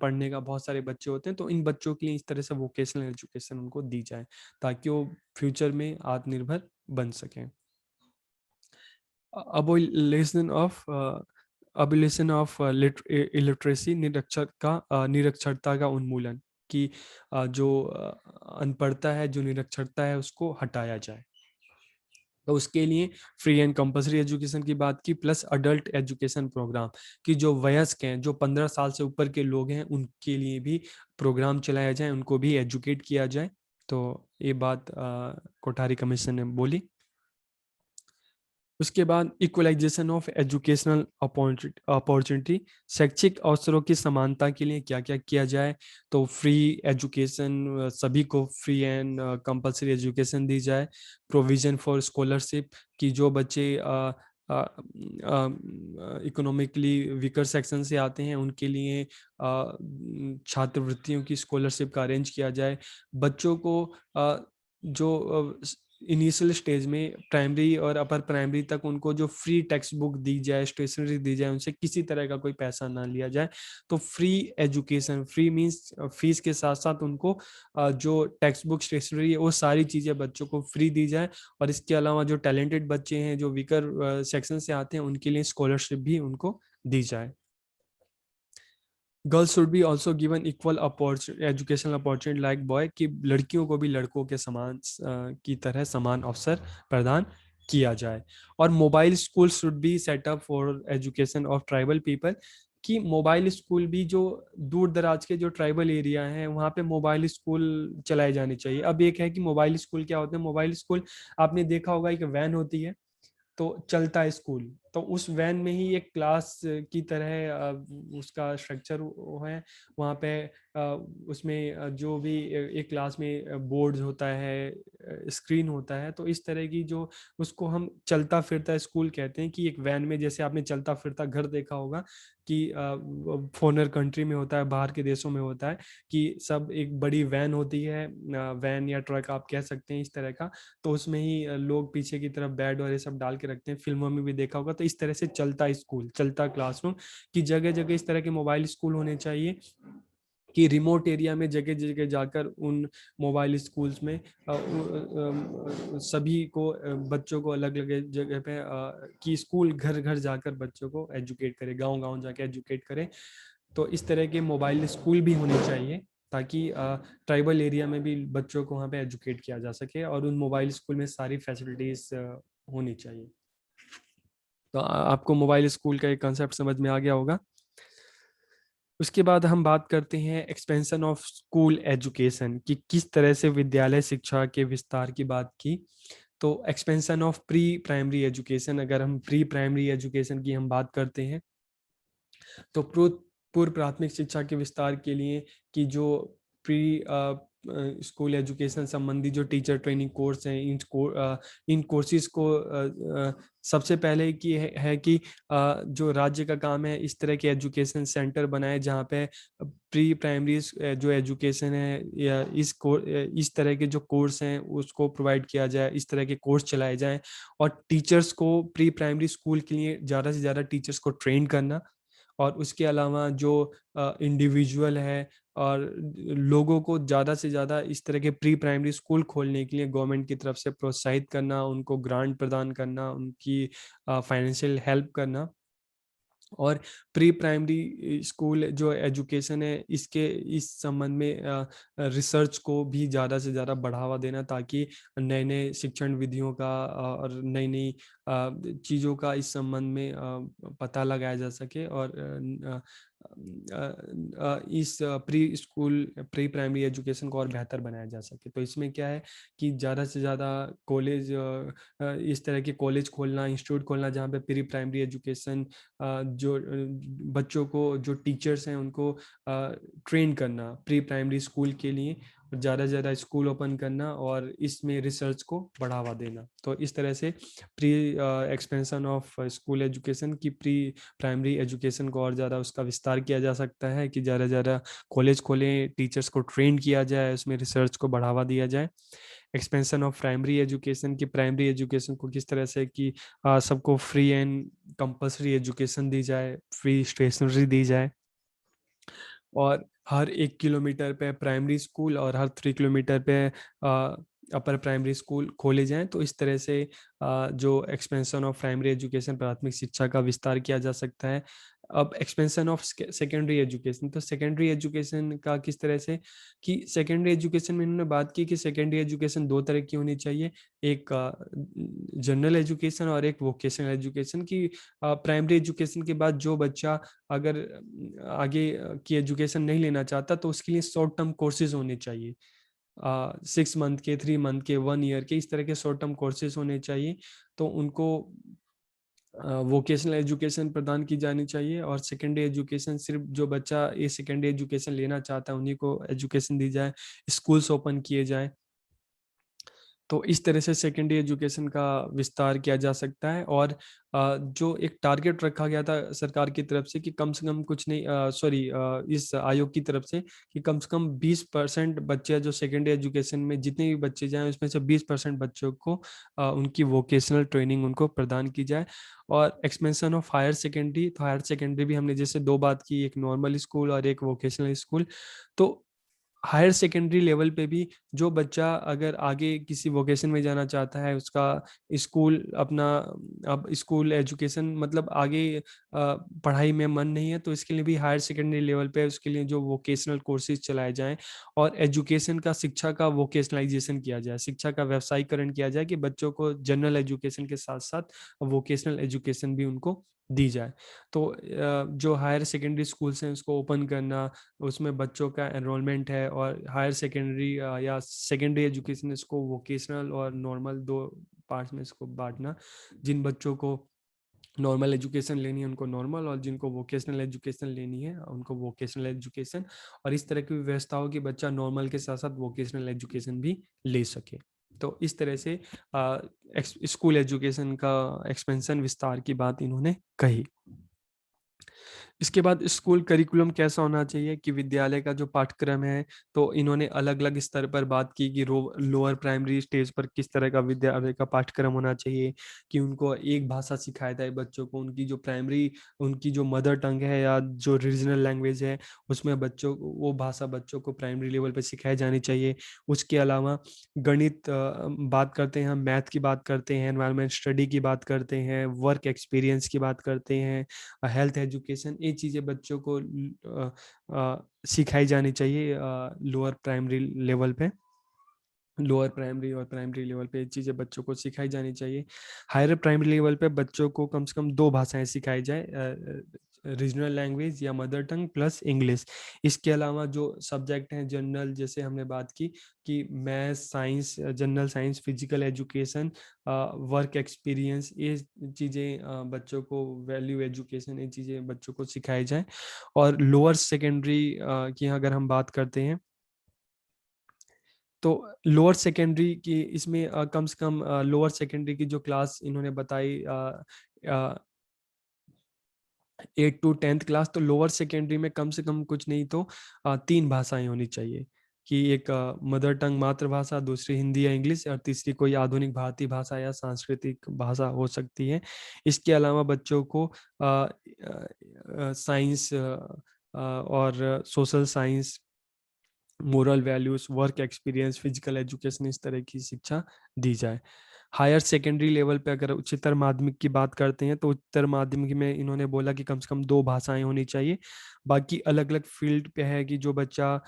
पढ़ने का, बहुत सारे बच्चे होते हैं, तो इन बच्चों के लिए इस तरह से वोकेशनल एजुकेशन उनको दी जाए, ताकि वो फ्यूचर में आत्मनिर्भर बन सकें। Abolition of abolition of illiteracy, निरक्षरता का उन्मूलन, कि जो अनपढ़ता है, जो निरक्षरता है, उसको हटाया जाए। तो उसके लिए फ्री एंड कंपलसरी एजुकेशन की बात की, प्लस अडल्ट एजुकेशन प्रोग्राम कि जो वयस्क हैं, जो 15 साल से ऊपर के लोग हैं, उनके लिए भी प्रोग्राम चलाया जाए, उनको भी एजुकेट किया जाए। तो ये बात कोठारी कमीशन ने बोली। उसके बाद इक्वलाइजेशन ऑफ एजुकेशनल अपॉर्चुनिटी, शैक्षिक अवसरों की समानता के लिए क्या क्या किया जाए। तो फ्री एजुकेशन, सभी को फ्री एंड कंपलसरी एजुकेशन दी जाए। प्रोविजन फॉर स्कॉलरशिप कि जो बच्चे इकोनॉमिकली वीकर सेक्शन से आते हैं उनके लिए छात्रवृत्तियों की स्कॉलरशिप का अरेंज किया जाए। बच्चों को जो इनिशियल स्टेज में प्राइमरी और अपर प्राइमरी तक उनको जो फ्री टेक्स्ट बुक दी जाए, स्टेशनरी दी जाए, उनसे किसी तरह का कोई पैसा ना लिया जाए। तो free education, free means fees के साथ साथ उनको जो टेक्स्ट बुक, स्टेशनरी है, वो सारी चीज़ें बच्चों को फ्री दी जाए। और इसके अलावा जो टैलेंटेड बच्चे हैं, जो वीकर सेक्शन से आते हैं, उनके लिए स्कॉलरशिप भी उनको दी जाए। Girls should be also given equal educational opportunity like boy, कि लड़कियों को भी लड़कों के समान की तरह समान अवसर प्रदान किया जाए। और mobile school should be set up for education of tribal people, कि मोबाइल स्कूल भी जो दूर दराज के जो ट्राइबल एरिया हैं वहाँ पे मोबाइल स्कूल चलाए जाने चाहिए। अब एक है कि मोबाइल स्कूल क्या होते हैं। मोबाइल स्कूल आपने देखा होगा, एक वैन होती है, तो चलता है स्कूल, तो उस वैन में ही एक क्लास की तरह उसका स्ट्रक्चर है। वहाँ पे उसमें जो भी एक क्लास में बोर्ड होता है, स्क्रीन होता है, तो इस तरह की जो उसको हम चलता फिरता स्कूल कहते हैं। कि एक वैन में, जैसे आपने चलता फिरता घर देखा होगा कि फॉरेनर कंट्री में होता है, बाहर के देशों में होता है, कि सब एक बड़ी वैन होती है, वैन या ट्रक आप कह सकते हैं इस तरह का। तो उसमें ही लोग पीछे की तरफ बेड और ये सब डाल के रखते हैं, फिल्मों में भी देखा होगा। तो इस तरह से चलता स्कूल, चलता क्लासरूम, कि जगह जगह इस तरह के मोबाइल स्कूल होने चाहिए, कि रिमोट एरिया में जगह जगह जाकर उन मोबाइल स्कूल्स में सभी को बच्चों को अलग अलग जगह पे कि स्कूल घर घर जाकर बच्चों को एजुकेट करे, गांव गांव जाकर एजुकेट करे। तो इस तरह के मोबाइल स्कूल भी होने चाहिए, ताकि ट्राइबल एरिया में भी बच्चों को वहाँ पे एजुकेट किया जा सके, और उन मोबाइल स्कूल में सारी फैसिलिटीज होनी चाहिए। तो आपको मोबाइल स्कूल का एक कंसेप्ट समझ में आ गया होगा। उसके बाद हम बात करते हैं एक्सपेंशन ऑफ स्कूल एजुकेशन, कि किस तरह से विद्यालय शिक्षा के विस्तार की बात की। तो expansion of pre primary education, अगर हम प्री प्राइमरी एजुकेशन की हम बात करते हैं, तो पूर्व प्राथमिक शिक्षा के विस्तार के लिए, कि जो प्री स्कूल एजुकेशन संबंधी जो टीचर ट्रेनिंग कोर्स हैं, इन कोर्सेज को सबसे पहले की है कि जो राज्य का काम है, इस तरह के एजुकेशन सेंटर बनाए जहाँ पे प्री प्राइमरी जो एजुकेशन है, या इस तरह के जो कोर्स हैं उसको प्रोवाइड किया जाए, इस तरह के कोर्स चलाए जाएं। और टीचर्स को प्री प्राइमरी स्कूल के लिए ज़्यादा से ज़्यादा टीचर्स को ट्रेन करना। और उसके अलावा जो इंडिविजुअल है और लोगों को ज़्यादा से ज़्यादा इस तरह के प्री प्राइमरी स्कूल खोलने के लिए गवर्नमेंट की तरफ से प्रोत्साहित करना, उनको ग्रांट प्रदान करना, उनकी फाइनेंशियल हेल्प करना। और प्री प्राइमरी स्कूल जो एजुकेशन है, इसके इस संबंध में रिसर्च को भी ज़्यादा से ज़्यादा बढ़ावा देना, ताकि नए नए शिक्षण विधियों का और नई नई चीज़ों का इस संबंध में पता लगाया जा सके। और इस प्री प्राइमरी एजुकेशन को और बेहतर बनाया जा सके। तो इसमें क्या है कि ज़्यादा से ज़्यादा कॉलेज, इस तरह के कॉलेज खोलना, इंस्टीट्यूट खोलना, जहाँ पे प्री प्राइमरी एजुकेशन जो बच्चों को, जो टीचर्स हैं उनको ट्रेन करना प्री प्राइमरी स्कूल के लिए, ज़्यादा से ज़्यादा स्कूल ओपन करना और इसमें रिसर्च को बढ़ावा देना। तो इस तरह से pre expansion of school education की प्री प्राइमरी एजुकेशन को और ज़्यादा उसका विस्तार किया जा सकता है, कि ज़्यादा से ज़्यादा कॉलेज खोलें, टीचर्स को ट्रेन किया जाए, उसमें रिसर्च को बढ़ावा दिया जाए। एक्सपेंशन ऑफ प्राइमरी एजुकेशन, की प्राइमरी एजुकेशन को किस तरह से कि सबको फ्री एंड कंपलसरी एजुकेशन दी जाए, फ्री स्टेशनरी दी जाए, और हर 1 किलोमीटर पे प्राइमरी स्कूल और हर 3 किलोमीटर पे अपर प्राइमरी स्कूल खोले जाएं। तो इस तरह से जो एक्सपेंशन ऑफ प्राइमरी एजुकेशन, प्राथमिक शिक्षा का विस्तार किया जा सकता है। अब एक्सपेंशन ऑफ सेकेंडरी एजुकेशन, तो सेकेंडरी एजुकेशन का किस तरह से कि सेकेंडरी एजुकेशन में इन्होंने बात की कि सेकेंडरी एजुकेशन दो तरह की होनी चाहिए, एक जनरल एजुकेशन और एक वोकेशनल एजुकेशन। की प्राइमरी एजुकेशन के बाद जो बच्चा अगर आगे की एजुकेशन नहीं लेना चाहता तो उसके लिए शॉर्ट टर्म कोर्सेज होने चाहिए, 6 मंथ के, 3 मंथ के, 1 ईयर के, इस तरह के शॉर्ट टर्म कोर्सेज होने चाहिए। तो उनको वोकेशनल एजुकेशन प्रदान की जानी चाहिए, और सेकेंडरी एजुकेशन सिर्फ जो बच्चा ये सेकेंडरी एजुकेशन लेना चाहता है उन्हीं को एजुकेशन दी जाए, स्कूल्स ओपन किए जाए। तो इस तरह से सेकेंडरी एजुकेशन का विस्तार किया जा सकता है। और जो एक टारगेट रखा गया था सरकार की तरफ से कि कम से कम कुछ नहीं, सॉरी, इस आयोग की तरफ से कि कम से कम 20% बच्चे जो सेकेंडरी एजुकेशन में जितने भी बच्चे जाएं उसमें से 20% बच्चों को उनकी वोकेशनल ट्रेनिंग उनको प्रदान की जाए। और एक्सपेंशन ऑफ हायर सेकेंडरी, तो हायर सेकेंडरी भी हमने जैसे दो बात की, एक नॉर्मल स्कूल और एक वोकेशनल स्कूल। तो हायर सेकेंडरी लेवल पे भी जो बच्चा अगर आगे किसी वोकेशन में जाना चाहता है, उसका स्कूल अपना, अब स्कूल एजुकेशन मतलब आगे पढ़ाई में मन नहीं है, तो इसके लिए भी हायर सेकेंडरी लेवल पे उसके लिए जो वोकेशनल कोर्सेज चलाए जाएं और एजुकेशन का, शिक्षा का वोकेशनलाइजेशन किया जाए, शिक्षा का व्यवसायीकरण किया जाए कि बच्चों को जनरल एजुकेशन के साथ साथ वोकेशनल एजुकेशन भी उनको दी जाए। तो जो हायर सेकेंडरी स्कूल्स हैं उसको ओपन करना, उसमें बच्चों का एनरोलमेंट है, और हायर सेकेंडरी या सेकेंडरी एजुकेशन, इसको वोकेशनल और नॉर्मल दो पार्ट्स में इसको बांटना। जिन बच्चों को नॉर्मल एजुकेशन लेनी है उनको नॉर्मल, और जिनको वोकेशनल एजुकेशन लेनी है उनको वोकेशनल एजुकेशन। और इस तरह की व्यवस्था हो कि बच्चा नॉर्मल के साथ साथ वोकेशनल एजुकेशन भी ले सके। तो इस तरह से स्कूल एजुकेशन का एक्सपेंशन, विस्तार की बात इन्होंने कही। इसके बाद स्कूल करिकुलम कैसा होना चाहिए कि विद्यालय का जो पाठ्यक्रम है, तो इन्होंने अलग अलग स्तर पर बात की कि लोअर प्राइमरी स्टेज पर किस तरह का विद्यालय का पाठ्यक्रम होना चाहिए, कि उनको एक भाषा सिखाया जाए बच्चों को, उनकी जो प्राइमरी, उनकी जो मदर टंग है या जो रीजनल लैंग्वेज है उसमें बच्चों को वो भाषा बच्चों को प्राइमरी लेवल पर सिखाई जानी चाहिए। उसके अलावा गणित बात करते हैं, हम मैथ की बात करते हैं, एनवायरमेंट स्टडी की बात करते हैं, वर्क एक्सपीरियंस की बात करते हैं, हेल्थ एजुकेशन, ये चीज़ें बच्चों को सिखाई जानी चाहिए लोअर प्राइमरी लेवल पे। लोअर प्राइमरी और प्राइमरी लेवल पे ये चीज़ें बच्चों को सिखाई जानी चाहिए। हायर प्राइमरी लेवल पे बच्चों को कम से कम दो भाषाएं सिखाई जाए, रीजनल लैंग्वेज या मदर टंग प्लस इंग्लिश। इसके अलावा जो सब्जेक्ट हैं जनरल, जैसे हमने बात की कि math, science, general science, physical education, work experience, ये चीज़ें बच्चों को, वैल्यू एजुकेशन, ये चीज़ें बच्चों को सिखाई जाए। और लोअर सेकेंडरी की अगर हम बात करते हैं, तो लोअर सेकेंडरी की इसमें कम से कम लोअर सेकेंडरी की जो क्लास इन्होंने बताई, 8 to 10th क्लास, तो लोअर सेकेंडरी में कम से कम कुछ नहीं तो 3 भाषाएं होनी चाहिए, कि एक मदर टंग मातृभाषा, दूसरी हिंदी या इंग्लिश, और तीसरी कोई आधुनिक भारतीय भाषा या सांस्कृतिक भाषा हो सकती है। इसके अलावा बच्चों को साइंस और social science, moral values, work experience, physical education, इस तरह की शिक्षा दी जाए। हायर सेकेंडरी लेवल पे अगर उच्चतर माध्यमिक की बात करते हैं, तो उच्चतर माध्यमिक में इन्होंने बोला कि कम से कम 2 भाषाएं होनी चाहिए। बाकी अलग अलग फील्ड पे है कि जो बच्चा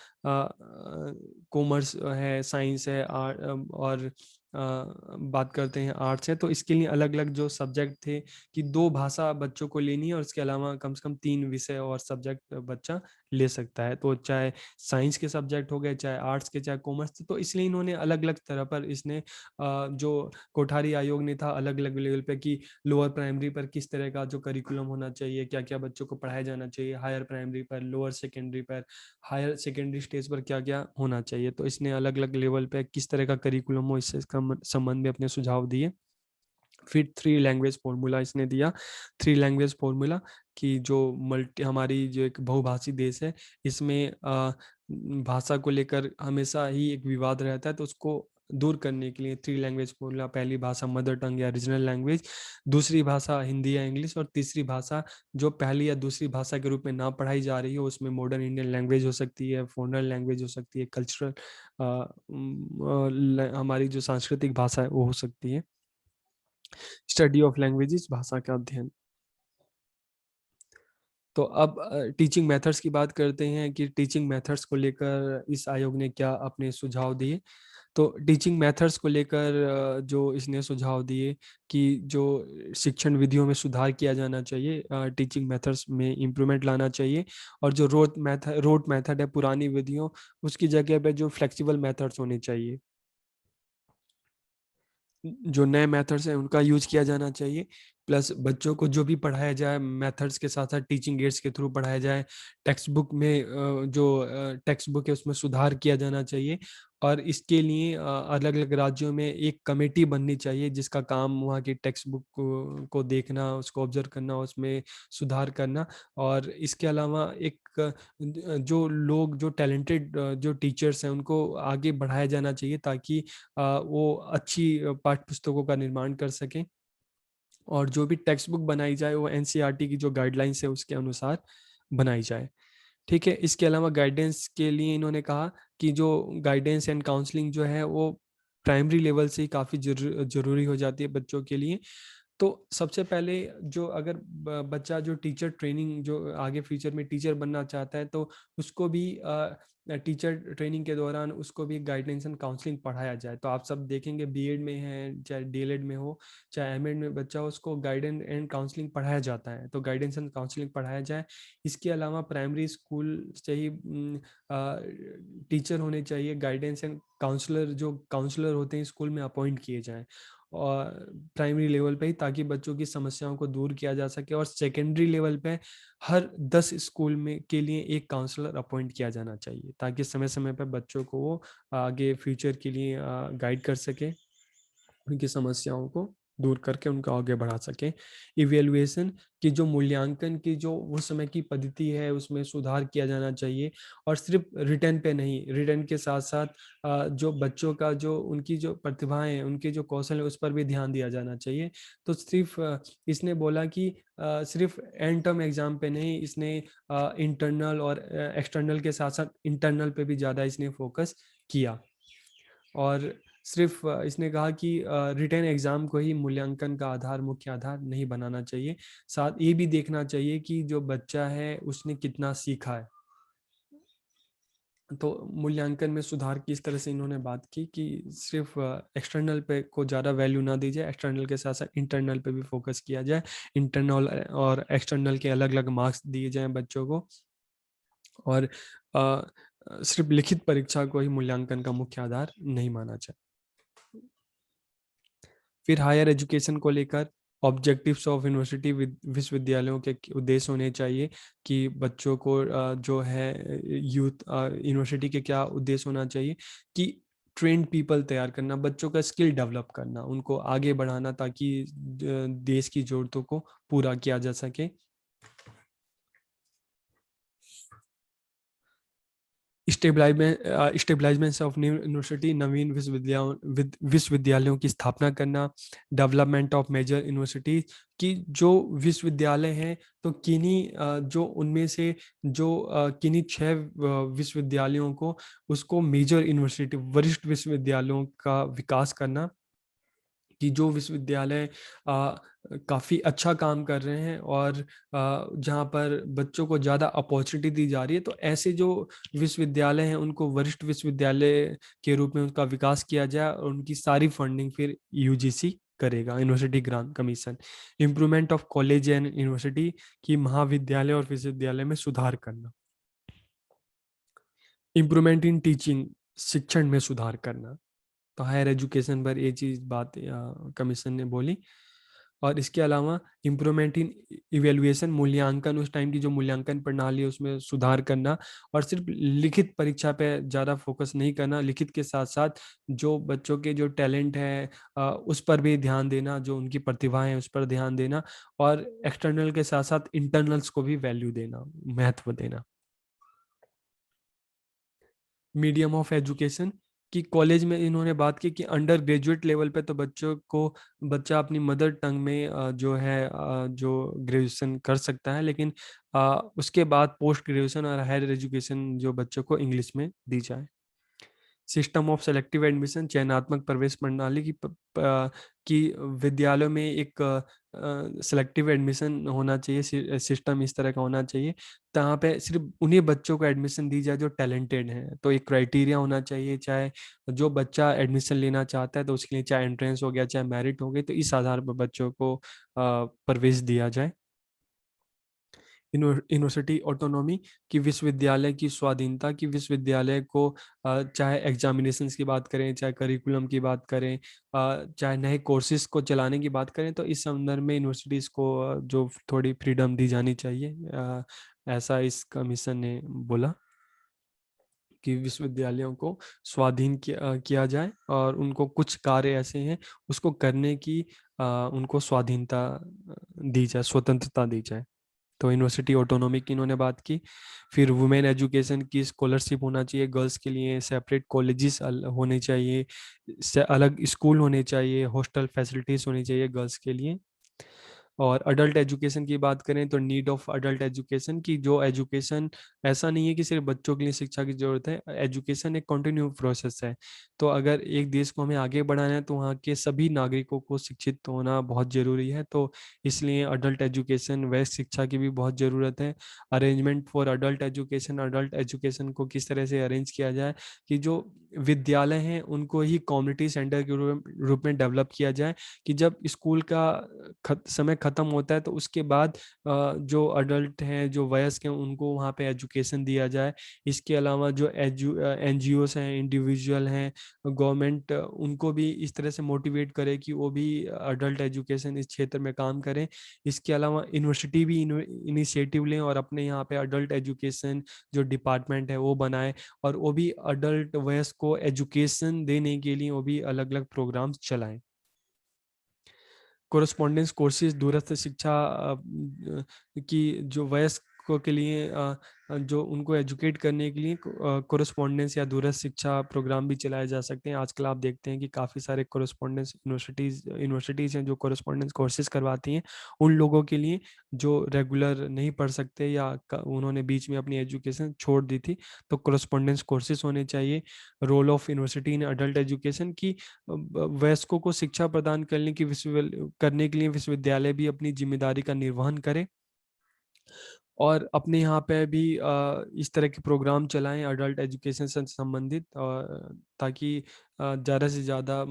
कॉमर्स है, साइंस है, आर्ट और बात करते हैं आर्ट्स है, तो इसके लिए अलग अलग जो सब्जेक्ट थे कि 2 भाषा बच्चों को लेनी है, और इसके अलावा कम से कम 3 विषय और सब्जेक्ट बच्चा ले सकता है। तो चाहे साइंस के सब्जेक्ट हो गए, चाहे आर्ट्स के, चाहे कॉमर्स के, तो इसलिए इन्होंने अलग अलग तरह पर इसने जो कोठारी आयोग ने था अलग अलग लेवल पे कि लोअर प्राइमरी पर किस तरह का जो करिकुलम होना चाहिए, क्या क्या बच्चों को पढ़ाया जाना चाहिए, हायर प्राइमरी पर, लोअर सेकेंडरी पर, हायर सेकेंडरी स्टेज पर क्या क्या होना चाहिए, तो इसने अलग अलग लेवल पे किस तरह का करिकुलम हो इससे संबंध में अपने सुझाव दिए। फिर 3 लैंग्वेज फॉर्मूला इसने दिया। 3 लैंग्वेज फॉर्मूला कि जो मल्टी, हमारी जो एक बहुभाषी देश है, इसमें भाषा को लेकर हमेशा ही एक विवाद रहता है, तो उसको दूर करने के लिए 3 लैंग्वेज फॉर्मूला, पहली भाषा मदर टंग या रीजनल लैंग्वेज, दूसरी भाषा हिंदी या इंग्लिश, और तीसरी भाषा जो पहली या दूसरी भाषा के रूप में ना पढ़ाई जा रही हो, उसमें मॉडर्न इंडियन लैंग्वेज हो सकती है, फॉरेन लैंग्वेज हो सकती है, कल्चरल हमारी जो सांस्कृतिक भाषा है वो हो सकती है। स्टडी ऑफ लैंग्वेजेस, भाषा का अध्ययन। तो अब टीचिंग मेथड्स की बात करते हैं कि टीचिंग मेथड्स को लेकर इस आयोग ने क्या अपने सुझाव दिए। तो टीचिंग मेथड्स को लेकर जो इसने सुझाव दिए कि जो शिक्षण विधियों में सुधार किया जाना चाहिए, टीचिंग मेथड्स में इम्प्रूवमेंट लाना चाहिए, और जो रोट मेथड है पुरानी विधियों, उसकी जगह पे जो फ्लेक्सिबल मेथड्स होने चाहिए, जो नए मेथड्स हैं उनका यूज किया जाना चाहिए। प्लस बच्चों को जो भी पढ़ाया जाए मेथड्स के साथ साथ टीचिंग एड्स के थ्रू पढ़ाया जाए। टेक्स्ट बुक में जो टेक्स्ट बुक है उसमें सुधार किया जाना चाहिए, और इसके लिए अलग अलग राज्यों में एक कमेटी बननी चाहिए जिसका काम वहाँ की टेक्स्ट बुक को देखना, उसको ऑब्जर्व करना, उसमें सुधार करना। और इसके अलावा एक जो लोग जो टैलेंटेड जो टीचर्स हैं उनको आगे बढ़ाया जाना चाहिए ताकि वो अच्छी पाठ्य पुस्तकों का निर्माण कर सकें, और जो भी टेक्स्ट बुक बनाई जाए वो एनसीईआरटी की जो गाइडलाइंस है उसके अनुसार बनाई जाए। ठीक है, इसके अलावा गाइडेंस के लिए इन्होंने कहा कि जो गाइडेंस एंड काउंसलिंग जो है वो प्राइमरी लेवल से ही काफ़ी जरूरी हो जाती है बच्चों के लिए। तो सबसे पहले जो अगर बच्चा जो टीचर ट्रेनिंग जो आगे फ्यूचर में टीचर बनना चाहता है तो उसको भी टीचर ट्रेनिंग के दौरान उसको भी गाइडेंस एंड काउंसलिंग पढ़ाया जाए। तो आप सब देखेंगे बीएड में है चाहे डीएलएड में हो चाहे एमएड में बच्चा हो, उसको गाइडेंस एंड काउंसलिंग पढ़ाया जाता है, तो गाइडेंस एंड काउंसलिंग पढ़ाया जाए। इसके अलावा प्राइमरी स्कूल से ही टीचर होने चाहिए, गाइडेंस एंड काउंसलर जो काउंसलर होते हैं स्कूल में अपॉइंट किए जाएं और प्राइमरी लेवल पे ही, ताकि बच्चों की समस्याओं को दूर किया जा सके। और सेकेंडरी लेवल पे हर 10 स्कूल में के लिए एक काउंसलर अपॉइंट किया जाना चाहिए ताकि समय समय पर बच्चों को वो आगे फ्यूचर के लिए गाइड कर सके, उनकी समस्याओं को दूर करके उनको आगे बढ़ा सकें। इवेल्युएशन की जो मूल्यांकन की जो उस समय की पद्धति है उसमें सुधार किया जाना चाहिए, और सिर्फ रिटर्न पे नहीं, रिटर्न के साथ साथ जो बच्चों का जो उनकी जो प्रतिभाएं हैं उनके जो कौशल है उस पर भी ध्यान दिया जाना चाहिए। तो सिर्फ इसने बोला कि सिर्फ एंड टर्म एग्जाम पे नहीं, इसने इंटरनल और एक्सटर्नल के साथ साथ इंटरनल पे भी ज़्यादा इसने फोकस किया। और सिर्फ इसने कहा कि रिटन एग्ज़ाम को ही मूल्यांकन का आधार मुख्य आधार नहीं बनाना चाहिए, साथ ये भी देखना चाहिए कि जो बच्चा है उसने कितना सीखा है। तो मूल्यांकन में सुधार की इस तरह से इन्होंने बात की कि सिर्फ एक्सटर्नल पे को ज़्यादा वैल्यू ना दी जाए, एक्सटर्नल के साथ साथ इंटरनल पे भी फोकस किया जाए, इंटरनल और एक्सटर्नल के अलग अलग मार्क्स दिए जाएं बच्चों को, और सिर्फ लिखित परीक्षा को ही मूल्यांकन का मुख्य आधार नहीं माना जाए। फिर हायर एजुकेशन को लेकर ऑब्जेक्टिव्स ऑफ यूनिवर्सिटी विश्वविद्यालयों के उद्देश्य होने चाहिए कि बच्चों को जो है यूथ यूनिवर्सिटी के क्या उद्देश्य होना चाहिए कि ट्रेंड पीपल तैयार करना, बच्चों का स्किल डेवलप करना, उनको आगे बढ़ाना ताकि देश की ज़रूरतों को पूरा किया जा सके। स्टेबलाइजमेंट ऑफ न्यू यूनिवर्सिटी, नवीन विश्वविद्यालयों की स्थापना करना। डेवलपमेंट ऑफ मेजर यूनिवर्सिटी की जो विश्वविद्यालय हैं तो किन्हीं जो उनमें से जो किन्हीं 6 विश्वविद्यालयों को उसको मेजर यूनिवर्सिटी वरिष्ठ विश्वविद्यालयों का विकास करना, कि जो विश्वविद्यालय काफ़ी अच्छा काम कर रहे हैं और जहाँ पर बच्चों को ज़्यादा अपॉर्चुनिटी दी जा रही है, तो ऐसे जो विश्वविद्यालय हैं उनको वरिष्ठ विश्वविद्यालय के रूप में उनका विकास किया जाए, और उनकी सारी फंडिंग फिर यूजीसी करेगा, university grant commission. Improvement of college and university की महाविद्यालय और विश्वविद्यालय में सुधार करना। इम्प्रूवमेंट इन टीचिंग, शिक्षण में सुधार करना। तो हायर एजुकेशन पर ये चीज़ बात कमीशन ने बोली। और इसके अलावा इम्प्रूवमेंट इन इवेल्युएशन, मूल्यांकन, उस टाइम की जो मूल्यांकन प्रणाली है उसमें सुधार करना, और सिर्फ लिखित परीक्षा पे ज़्यादा फोकस नहीं करना, लिखित के साथ साथ जो बच्चों के जो टैलेंट है उस पर भी ध्यान देना, जो उनकी प्रतिभाएं हैं उस पर ध्यान देना, और एक्सटर्नल के साथ साथ इंटरनल्स को भी वैल्यू देना, महत्व देना। मीडियम ऑफ एजुकेशन कि कॉलेज में इन्होंने बात की कि अंडर ग्रेजुएट लेवल पे तो बच्चा अपनी मदर टंग में जो है जो ग्रेजुएशन कर सकता है, लेकिन उसके बाद पोस्ट ग्रेजुएशन और हायर एजुकेशन जो बच्चों को इंग्लिश में दी जाए। सिस्टम ऑफ सेलेक्टिव एडमिशन, चयनात्मक प्रवेश प्रणाली की विद्यालयों में एक सिलेक्टिव एडमिशन होना चाहिए, सिस्टम इस तरह का होना चाहिए जहाँ पे सिर्फ उन्हीं बच्चों को एडमिशन दी जाए जो टैलेंटेड हैं। तो एक क्राइटेरिया होना चाहिए, चाहे जो बच्चा एडमिशन लेना चाहता है तो उसके लिए चाहे एंट्रेंस हो गया चाहे मेरिट हो गई, तो इस आधार पर बच्चों को प्रवेश दिया जाए। यूनिवर्सिटी ऑटोनॉमी, कि विश्वविद्यालय की स्वाधीनता, की विश्वविद्यालय को चाहे एग्जामिनेशंस की बात करें, चाहे करिकुलम की बात करें, चाहे नए कोर्सेज को चलाने की बात करें, तो इस संदर्भ में यूनिवर्सिटीज़ को जो थोड़ी फ्रीडम दी जानी चाहिए, ऐसा इस कमीशन ने बोला कि विश्वविद्यालयों को स्वाधीन किया जाए और उनको कुछ कार्य ऐसे हैं उसको करने की उनको स्वाधीनता दी जाए, स्वतंत्रता दी जाए। तो यूनिवर्सिटी ऑटोनॉमी की इन्होंने बात की। फिर वुमेन एजुकेशन की स्कॉलरशिप होना चाहिए गर्ल्स के लिए, सेपरेट कॉलेजेस होने चाहिए, अलग स्कूल होने चाहिए, हॉस्टल फैसिलिटीज़ होनी चाहिए गर्ल्स के लिए। और अडल्ट एजुकेशन की बात करें तो नीड ऑफ अडल्ट एजुकेशन, की जो एजुकेशन ऐसा नहीं है कि सिर्फ बच्चों के लिए शिक्षा की जरूरत है, एजुकेशन एक कंटिन्यू प्रोसेस है। तो अगर एक देश को हमें आगे बढ़ाना है तो वहाँ के सभी नागरिकों को शिक्षित होना बहुत ज़रूरी है। तो इसलिए अडल्ट एजुकेशन व शिक्षा की भी बहुत ज़रूरत है। अरेंजमेंट फॉर अडल्ट एजुकेशन को किस तरह से अरेंज किया जाए कि जो विद्यालय हैं उनको ही कम्युनिटी सेंटर के रूप में डेवलप किया जाए, कि जब स्कूल का समय ख़त्म होता है तो उसके बाद जो अडल्ट हैं, जो वयस्क हैं, उनको वहाँ पे एजुकेशन दिया जाए। इसके अलावा जो एनजीओस हैं, इंडिविजुअल हैं, गवर्नमेंट उनको भी इस तरह से मोटिवेट करे कि वो भी अडल्ट एजुकेशन इस क्षेत्र में काम करें। इसके अलावा यूनिवर्सिटी भी इनिशिएटिव लें और अपने यहाँ पे अडल्ट एजुकेशन जो डिपार्टमेंट है वो बनाए, और वो भी अडल्ट वयस्क को एजुकेशन देने के लिए वो भी अलग अलग प्रोग्राम्स चलाएं। कोरस्पॉन्डेंस कोर्सेज, दूरस्थ शिक्षा की जो वयस्कों के लिए जो उनको एजुकेट करने के लिए कोरस्पॉन्डेंस या दूरस्थ शिक्षा प्रोग्राम भी चलाए जा सकते हैं। आजकल आप देखते हैं कि काफ़ी सारे कोरस्पॉन्डेंस यूनिवर्सिटीज़ हैं जो कोरस्पॉन्डेंस कोर्सेज करवाती हैं उन लोगों के लिए जो रेगुलर नहीं पढ़ सकते या उन्होंने बीच में अपनी एजुकेशन छोड़ दी थी। तो कोरस्पॉन्डेंस कोर्सेज होने चाहिए। Role of university in adult education की, वयस्कों को शिक्षा प्रदान करने के लिए विश्वविद्यालय भी अपनी जिम्मेदारी का निर्वहन करे और अपने यहाँ पे भी इस तरह के प्रोग्राम चलाएं अडल्ट एजुकेशन से संबंधित, ताकि ज़्यादा से ज़्यादा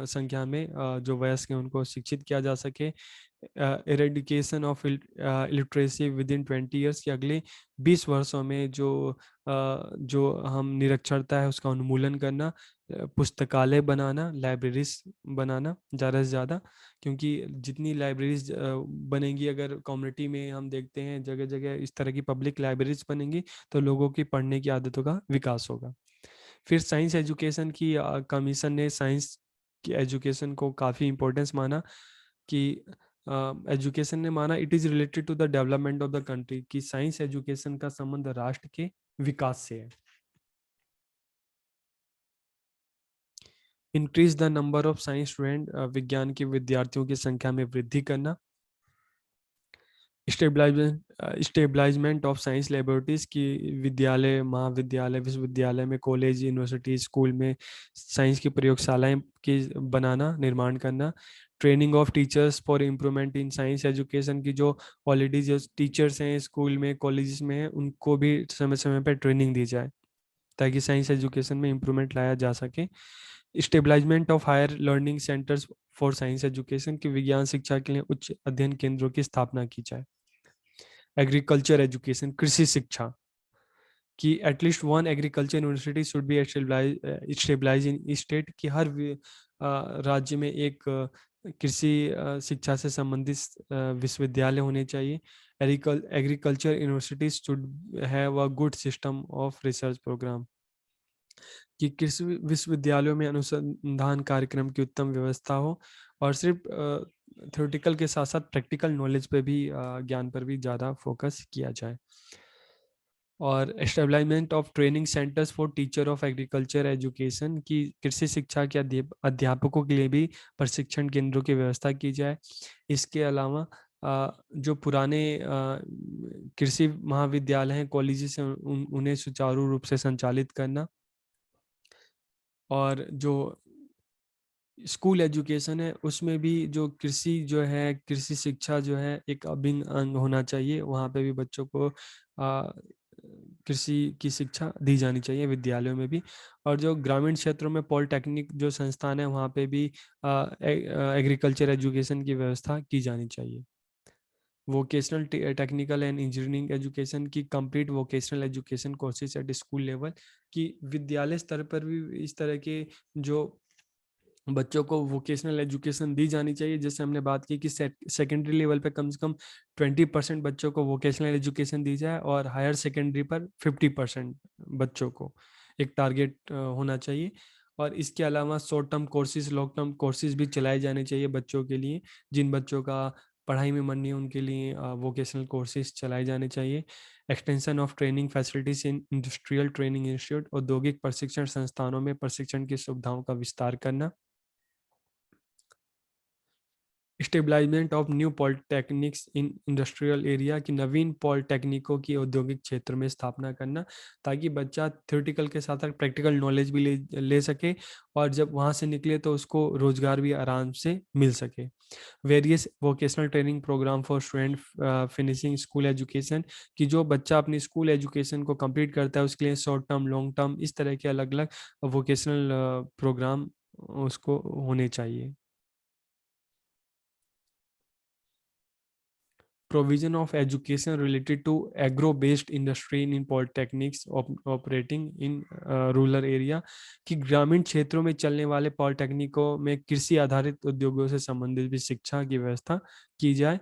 संख्या में जो वयस्क हैं उनको शिक्षित किया जा सके। Eradication of illiteracy with in 20 years, कि अगले 20 वर्षों में जो हम निरक्षरता है उसका उन्मूलन करना, पुस्तकालय बनाना, लाइब्रेरीज बनाना ज़्यादा से ज़्यादा, क्योंकि जितनी लाइब्रेरीज बनेंगी, अगर कम्युनिटी में हम देखते हैं जगह जगह इस तरह की पब्लिक लाइब्रेरीज बनेंगी तो लोगों की पढ़ने की आदतों का विकास होगा। फिर साइंस एजुकेशन की कमीशन ने साइंस की एजुकेशन को काफ़ी इम्पोर्टेंस माना, कि एजुकेशन ने माना it is related to the development of the country, कि साइंस एजुकेशन का संबंध राष्ट्र के विकास से है। Increase the number of science student, विज्ञान के विद्यार्थियों की संख्या में वृद्धि करना। स्टेबलाइजमेंट ऑफ साइंस लेबोरेटरीज, की विद्यालय, महाविद्यालय, विश्वविद्यालय में, कॉलेज, यूनिवर्सिटी, स्कूल में साइंस की प्रयोगशालाएं की बनाना, निर्माण करना। Training of teachers for improvement in science education, की जो ऑलरेडी जो टीचर्स हैं स्कूल में, कॉलेज में हैं, उनको भी समय समय पर ट्रेनिंग दी जाए ताकि साइंस एजुकेशन में इम्प्रूवमेंट लाया जा सके। Establishment of higher learning centres for science education, की विज्ञान शिक्षा के लिए उच्च अध्ययन केंद्रों की स्थापना की जाए। एग्रीकल्चर एजुकेशन, कृषि शिक्षा, कि at least one agriculture university should be stabilise in state, कि हर राज्य में एक कृषि शिक्षा से संबंधित विश्वविद्यालय होने चाहिए। Agriculture universities should have a good system of research programme, कि कृषि विश्वविद्यालयों में अनुसंधान कार्यक्रम की उत्तम व्यवस्था हो और सिर्फ थ्योरेटिकल के साथ साथ प्रैक्टिकल नॉलेज पे भी, ज्ञान पर भी ज़्यादा फोकस किया जाए। और establishment of training centres for teacher of agriculture education, की कृषि शिक्षा के अध्यापकों के लिए भी प्रशिक्षण केंद्रों की व्यवस्था की जाए। इसके अलावा जो पुराने कृषि महाविद्यालय हैं, कॉलेजेस हैं, उन्हें सुचारू रूप से संचालित करना, और जो स्कूल एजुकेशन है उसमें भी जो कृषि जो है, कृषि शिक्षा जो है एक अभिन्न अंग होना चाहिए। वहाँ पे भी बच्चों को कृषि की शिक्षा दी जानी चाहिए विद्यालयों में भी। और जो ग्रामीण क्षेत्रों में पॉलिटेक्निक जो संस्थान है वहाँ पे भी एग्रीकल्चर एजुकेशन की व्यवस्था की जानी चाहिए। Vocational technical and engineering education की complete vocational education courses at school level की विद्यालय स्तर पर भी इस तरह के जो बच्चों को वोकेशनल एजुकेशन दी जानी चाहिए। जैसे हमने बात की कि सेकेंडरी लेवल पे कम से कम 20% बच्चों को वोकेशनल एजुकेशन दी जाए और हायर सेकेंडरी पर 50% बच्चों को एक टारगेट होना चाहिए। और इसके अलावा short term courses, long term courses भी चलाए जाने चाहिए बच्चों के लिए। जिन बच्चों का पढ़ाई में मन नहीं है उनके लिए वोकेशनल कोर्सेज चलाए जाने चाहिए। Extension of training facilities in industrial training institute, औद्योगिक प्रशिक्षण संस्थानों में प्रशिक्षण की सुविधाओं का विस्तार करना। Establishment of new polytechnics in industrial area, की नवीन पॉलिटेक्निकों की औद्योगिक क्षेत्र में स्थापना करना, ताकि बच्चा थ्योरेटिकल के साथ साथ प्रैक्टिकल नॉलेज भी ले सके और जब वहाँ से निकले तो उसको रोजगार भी आराम से मिल सके। Various vocational training programme for student finishing school education, कि जो बच्चा अपनी स्कूल एजुकेशन को कंप्लीट करता है उसके लिए शॉर्ट टर्म, लॉन्ग टर्म, इस तरह के अलग अलग वोकेशनल प्रोग्राम उसको होने चाहिए। Provision of education related to agro-based industry in polytechnics operating in rural area, कि ग्रामीण क्षेत्रों में चलने वाले पॉलिटेक्निकों में कृषि आधारित उद्योगों से संबंधित भी शिक्षा की व्यवस्था की जाए।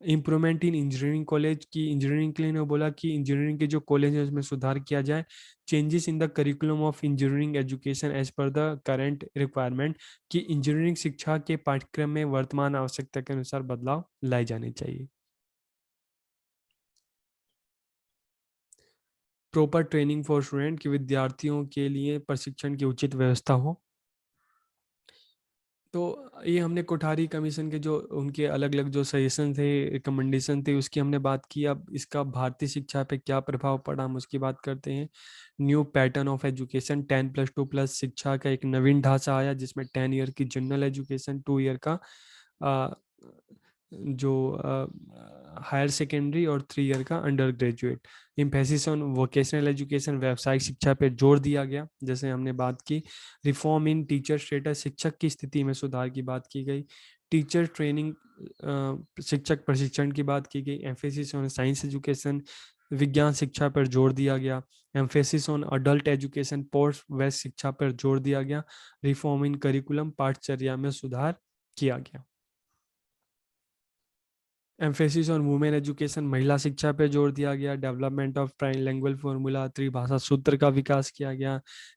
इम्प्रूवमेंट इन इंजीनियरिंग कॉलेज, की इंजीनियरिंग के लिए ने बोला कि इंजीनियरिंग के जो कॉलेज है उसमें सुधार किया जाए। Changes in the curriculum of engineering education as per the current requirement, कि इंजीनियरिंग शिक्षा के पाठ्यक्रम में वर्तमान आवश्यकता के अनुसार बदलाव लाए जाने चाहिए। प्रॉपर ट्रेनिंग फॉर स्टूडेंट, कि विद्यार्थियों के लिए प्रशिक्षण की उचित व्यवस्था हो। तो ये हमने कोठारी कमीशन के जो उनके अलग अलग जो सजेशन थे, रिकमेंडेशन थे, उसकी हमने बात की। अब इसका भारतीय शिक्षा पे क्या प्रभाव पड़ा हम उसकी बात करते हैं। न्यू पैटर्न ऑफ एजुकेशन, 10+2+ शिक्षा का एक नवीन ढांचा आया जिसमें 10 ईयर की जनरल एजुकेशन, 2 ईयर का आ, जो हायर सेकेंडरी और 3 ईयर का under graduate. Emphasis on vocational education, व्यावसायिक शिक्षा पे जोर दिया गया जैसे हमने बात की। रिफॉर्म इन टीचर स्टेटस, शिक्षक की स्थिति में सुधार की बात की गई। टीचर ट्रेनिंग, शिक्षक प्रशिक्षण की बात की गई। एम्फेसिस ऑन साइंस एजुकेशन, विज्ञान शिक्षा पर जोर दिया गया। एम्फेसिस ऑन अडल्ट एजुकेशन, पोस्ट वेस्ट शिक्षा पर जोर दिया गया। रिफॉर्म इन करिकुलम, पाठचर्या में सुधार किया गया। एम्फेसिस ऑन वुमेन एजुकेशन, महिला शिक्षा पर जोर दिया गया। डेवलपमेंट ऑफ ट्राइलिंगुअल फॉर्मूला, त्रिभाषा सूत्र का विकास किया गया।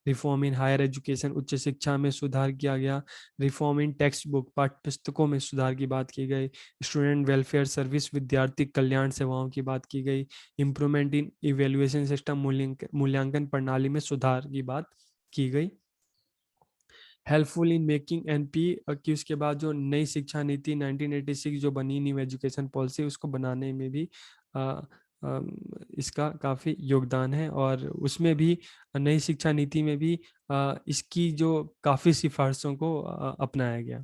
रिफॉर्म इन हायर एजुकेशन, उच्च शिक्षा में सुधार किया गया। रिफॉर्म इन टेक्स्ट बुक, पाठ्य पुस्तकों में सुधार की बात की गई। स्टूडेंट वेलफेयर सर्विस, विद्यार्थी कल्याण सेवाओं की बात की गई। इम्प्रूवमेंट इन इवेल्युएशन सिस्टम, मूल्यांकन प्रणाली में सुधार की बात की गई। हेल्पफुल इन मेकिंग एनपी, कि उसके बाद जो नई शिक्षा नीति 1986 जो बनी, न्यू एजुकेशन पॉलिसी, उसको बनाने में भी अ, इसका काफ़ी योगदान है। और उसमें भी नई शिक्षा नीति में भी इसकी जो काफ़ी सिफारिशों को अपनाया गया।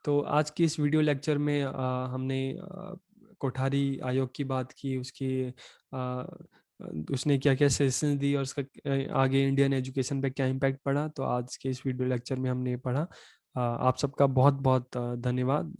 तो आज की इस वीडियो लेक्चर में हमने कोठारी आयोग की बात की, उसकी उसने क्या क्या सजेशन दी और उसका आगे इंडियन एजुकेशन पे क्या इम्पैक्ट पड़ा। तो आज के इस वीडियो लेक्चर में हमने पढ़ा। आप सबका बहुत बहुत धन्यवाद।